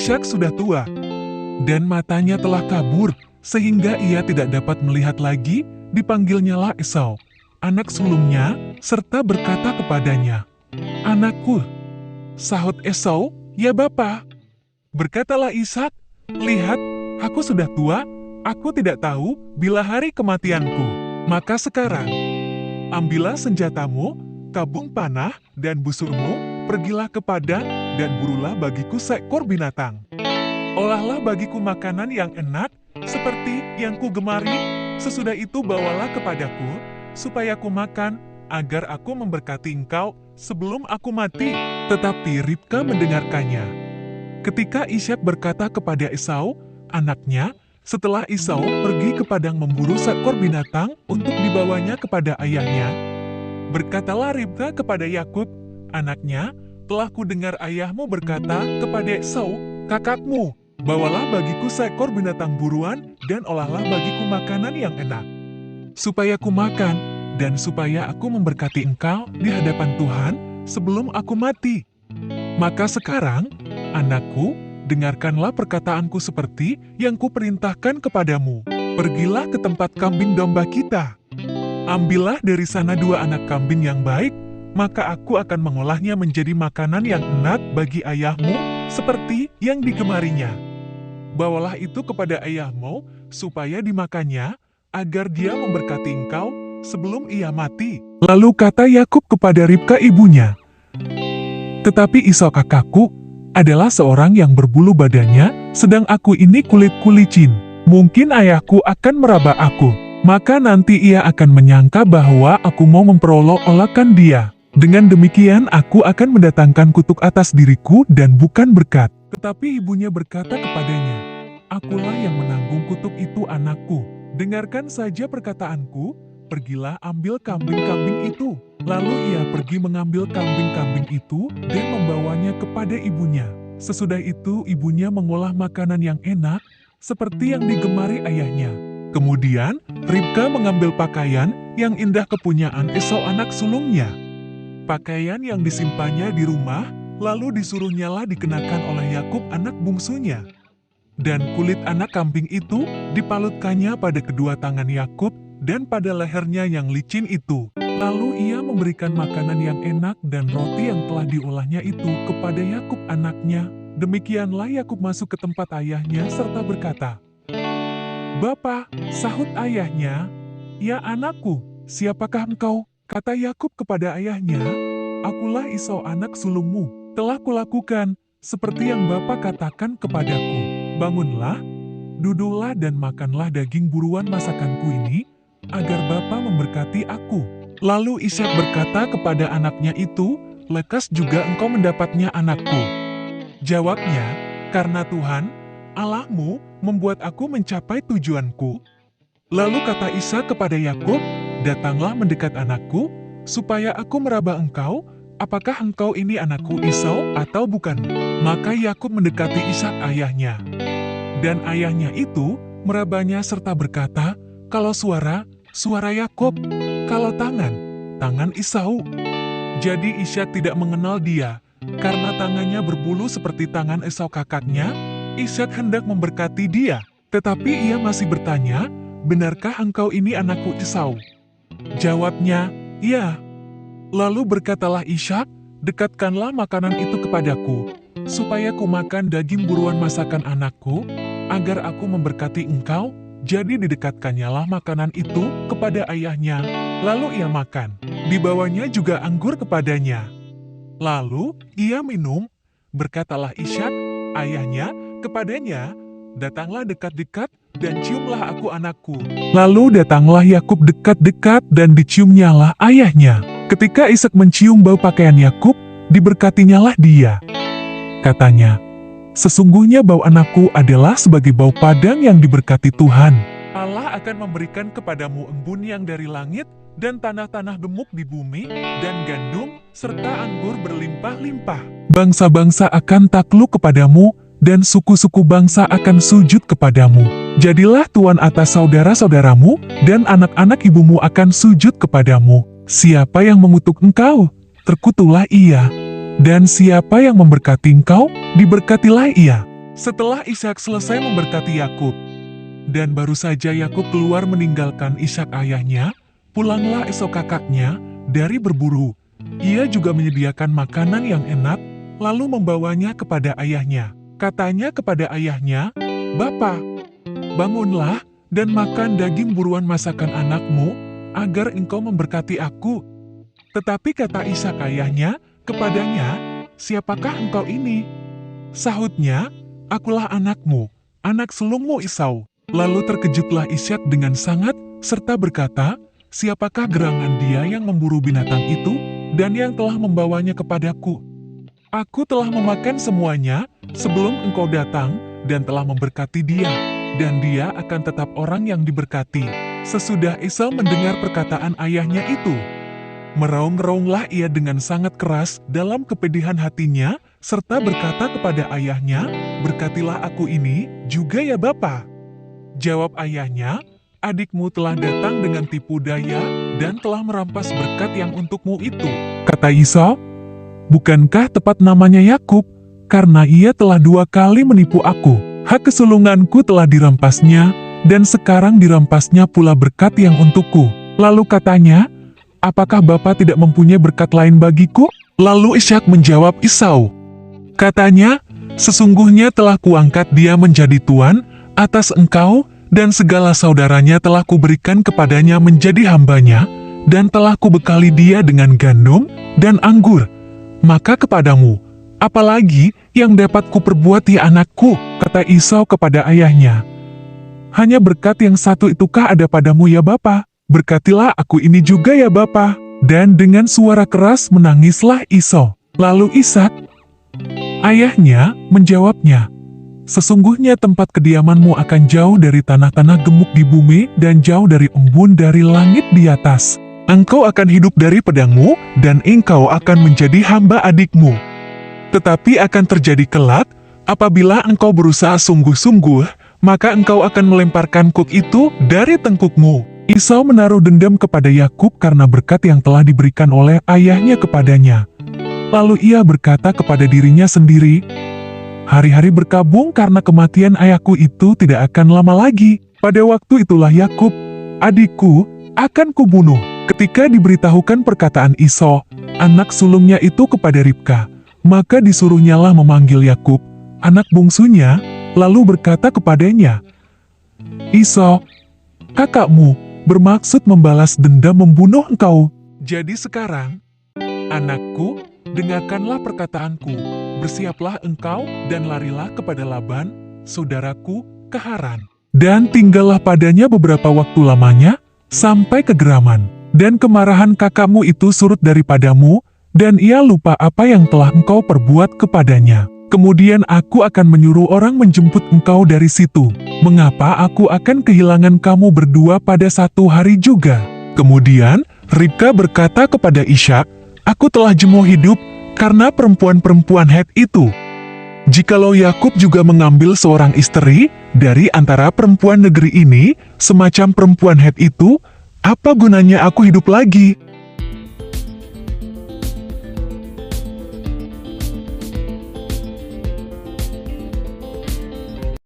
Ishak sudah tua, dan matanya telah kabur, sehingga ia tidak dapat melihat lagi. Dipanggilnyalah Esau, anak sulungnya, serta berkata kepadanya, "Anakku." Sahut Esau, "Ya Bapa." Berkatalah Ishak, "Lihat, aku sudah tua, aku tidak tahu bila hari kematianku. Maka sekarang, ambillah senjatamu, tabung panah, dan busurmu, pergilah ke padang, dan burulah bagiku seekor binatang. Olahlah bagiku makanan yang enak, seperti yang ku gemari. Sesudah itu bawalah kepadaku, supaya ku makan, agar aku memberkati engkau sebelum aku mati." Tetapi Ribka mendengarkannya. Ketika Ishak berkata kepada Esau, anaknya, setelah Esau pergi ke padang memburu seekor binatang untuk dibawanya kepada ayahnya, berkatalah Ribka kepada Yakub, anaknya, "Telah ku dengar ayahmu berkata kepada Esau, kakakmu, bawalah bagiku seekor binatang buruan dan olahlah bagiku makanan yang enak, supaya ku makan dan supaya aku memberkati engkau di hadapan Tuhan sebelum aku mati. Maka sekarang, anakku, dengarkanlah perkataanku seperti yang kuperintahkan kepadamu. Pergilah ke tempat kambing domba kita. Ambillah dari sana 2 anak kambing yang baik, maka aku akan mengolahnya menjadi makanan yang enak bagi ayahmu seperti yang digemarinya. Bawalah itu kepada ayahmu, supaya dimakannya, agar dia memberkati engkau sebelum ia mati." Lalu kata Yakub kepada Ribka ibunya, "Tetapi Esau kakakku adalah seorang yang berbulu badannya, sedang aku ini kulitku licin. Mungkin ayahku akan meraba aku, maka nanti ia akan menyangka bahwa aku mau memperolok-olokkan dia. Dengan demikian aku akan mendatangkan kutuk atas diriku dan bukan berkat." Tetapi ibunya berkata kepadanya, "Akulah yang menanggung kutuk itu, anakku. Dengarkan saja perkataanku, pergilah ambil kambing-kambing itu." Lalu ia pergi mengambil kambing-kambing itu dan membawanya kepada ibunya. Sesudah itu ibunya mengolah makanan yang enak, seperti yang digemari ayahnya. Kemudian Ribka mengambil pakaian yang indah kepunyaan Esau anak sulungnya. Pakaian yang disimpannya di rumah, lalu disuruhnyalah dikenakan oleh Yakub anak bungsunya. Dan kulit anak kambing itu dipalutkannya pada kedua tangan Yakub dan pada lehernya yang licin itu. Lalu ia memberikan makanan yang enak dan roti yang telah diolahnya itu kepada Yakub anaknya. Demikianlah Yakub masuk ke tempat ayahnya serta berkata, "Bapa," sahut ayahnya. "Ya anakku, siapakah engkau?" Kata Yakub kepada ayahnya, "Akulah Esau anak sulungmu. Telah kulakukan seperti yang Bapa katakan kepadaku. Bangunlah, duduklah dan makanlah daging buruan masakanku ini, agar Bapa memberkati aku." Lalu Ishak berkata kepada anaknya itu, "Lekas juga engkau mendapatnya, anakku." Jawabnya, "Karena Tuhan, Allahmu, membuat aku mencapai tujuanku." Lalu kata Ishak kepada Yakub, "Datanglah mendekat anakku, supaya aku meraba engkau, apakah engkau ini anakku Esau atau bukan?" Maka Yakub mendekati Ishak ayahnya. Dan ayahnya itu merabanya serta berkata, "Kalau suara, suara Yakub, kalau tangan, tangan Esau." Jadi Ishak tidak mengenal dia, karena tangannya berbulu seperti tangan Esau kakaknya. Ishak hendak memberkati dia, tetapi ia masih bertanya, "Benarkah engkau ini anakku Esau?" Jawabnya, "Ya." Lalu berkatalah Ishak, "Dekatkanlah makanan itu kepadaku, supaya ku makan daging buruan masakan anakku, agar aku memberkati engkau." Jadi didekatkannyalah makanan itu kepada ayahnya, lalu ia makan. Dibawanya juga anggur kepadanya. Lalu ia minum. Berkatalah Ishak, ayahnya, kepadanya, "Datanglah dekat-dekat dan ciumlah aku anakku." Lalu datanglah Yakub dekat-dekat dan diciumnyalah ayahnya. Ketika Ishak mencium bau pakaian Yakub, diberkatinyalah dia. Katanya, "Sesungguhnya bau anakku adalah sebagai bau padang yang diberkati Tuhan. Allah akan memberikan kepadamu embun yang dari langit, dan tanah-tanah gemuk di bumi, dan gandum, serta anggur berlimpah-limpah. Bangsa-bangsa akan takluk kepadamu, dan suku-suku bangsa akan sujud kepadamu. Jadilah tuan atas saudara-saudaramu, dan anak-anak ibumu akan sujud kepadamu. Siapa yang mengutuk engkau, terkutuklah ia. Dan siapa yang memberkati engkau, diberkatilah ia." Setelah Ishak selesai memberkati Yakub, dan baru saja Yakub keluar meninggalkan Ishak ayahnya, pulanglah Esau kakaknya dari berburu. Ia juga menyediakan makanan yang enak, lalu membawanya kepada ayahnya. Katanya kepada ayahnya, "Bapa, bangunlah dan makan daging buruan masakan anakmu, agar engkau memberkati aku." Tetapi kata Ishak ayahnya kepadanya, "Siapakah engkau ini?" Sahutnya, "Akulah anakmu, anak sulungmu Esau." Lalu terkejutlah Ishak dengan sangat, serta berkata, "Siapakah gerangan dia yang memburu binatang itu, dan yang telah membawanya kepadaku? Aku telah memakan semuanya sebelum engkau datang, dan telah memberkati dia, dan dia akan tetap orang yang diberkati." Sesudah Esau mendengar perkataan ayahnya itu, meraung-raunglah ia dengan sangat keras dalam kepedihan hatinya, serta berkata kepada ayahnya, "Berkatilah aku ini juga ya Bapa." Jawab ayahnya, "Adikmu telah datang dengan tipu daya dan telah merampas berkat yang untukmu itu." Kata Esau, "Bukankah tepat namanya Yakub? Karena ia telah 2 kali menipu aku. Hak kesulunganku telah dirampasnya, dan sekarang dirampasnya pula berkat yang untukku." Lalu katanya, "Apakah Bapa tidak mempunyai berkat lain bagiku?" Lalu Ishak menjawab Esau, katanya, "Sesungguhnya telah kuangkat dia menjadi tuan atas engkau, dan segala saudaranya telah kuberikan kepadanya menjadi hambanya, dan telah kubekali dia dengan gandum dan anggur. Maka kepadamu, apalagi yang dapat kuperbuat ya anakku?" Kata Esau kepada ayahnya, "Hanya berkat yang satu itukah ada padamu ya Bapa? Berkatilah aku ini juga ya Bapa." Dan dengan suara keras menangislah Esau. Lalu Ishak, ayahnya, menjawabnya, "Sesungguhnya tempat kediamanmu akan jauh dari tanah-tanah gemuk di bumi, dan jauh dari embun dari langit di atas. Engkau akan hidup dari pedangmu, dan engkau akan menjadi hamba adikmu. Tetapi akan terjadi kelak, apabila engkau berusaha sungguh-sungguh, maka engkau akan melemparkan kuk itu dari tengkukmu." Esau menaruh dendam kepada Yakub karena berkat yang telah diberikan oleh ayahnya kepadanya. Lalu ia berkata kepada dirinya sendiri, "Hari-hari berkabung karena kematian ayahku itu tidak akan lama lagi. Pada waktu itulah Yakub, adikku, akan kubunuh." Ketika diberitahukan perkataan Esau, anak sulungnya itu kepada Ribka, maka disuruhnyalah memanggil Yakub, anak bungsunya, lalu berkata kepadanya, "Esau, kakakmu, bermaksud membalas dendam membunuh engkau. Jadi sekarang, anakku, dengarkanlah perkataanku. Bersiaplah engkau dan larilah kepada Laban, saudaraku, ke Haran. Dan tinggallah padanya beberapa waktu lamanya, sampai kegeraman. Dan kemarahan kakakmu itu surut daripadamu, dan ia lupa apa yang telah engkau perbuat kepadanya. Kemudian aku akan menyuruh orang menjemput engkau dari situ. Mengapa aku akan kehilangan kamu berdua pada satu hari juga?" Kemudian Ribka berkata kepada Ishak, "Aku telah jemuh hidup karena perempuan-perempuan Het itu. Jikalau Yakub juga mengambil seorang istri dari antara perempuan negeri ini, semacam perempuan Het itu, apa gunanya aku hidup lagi?"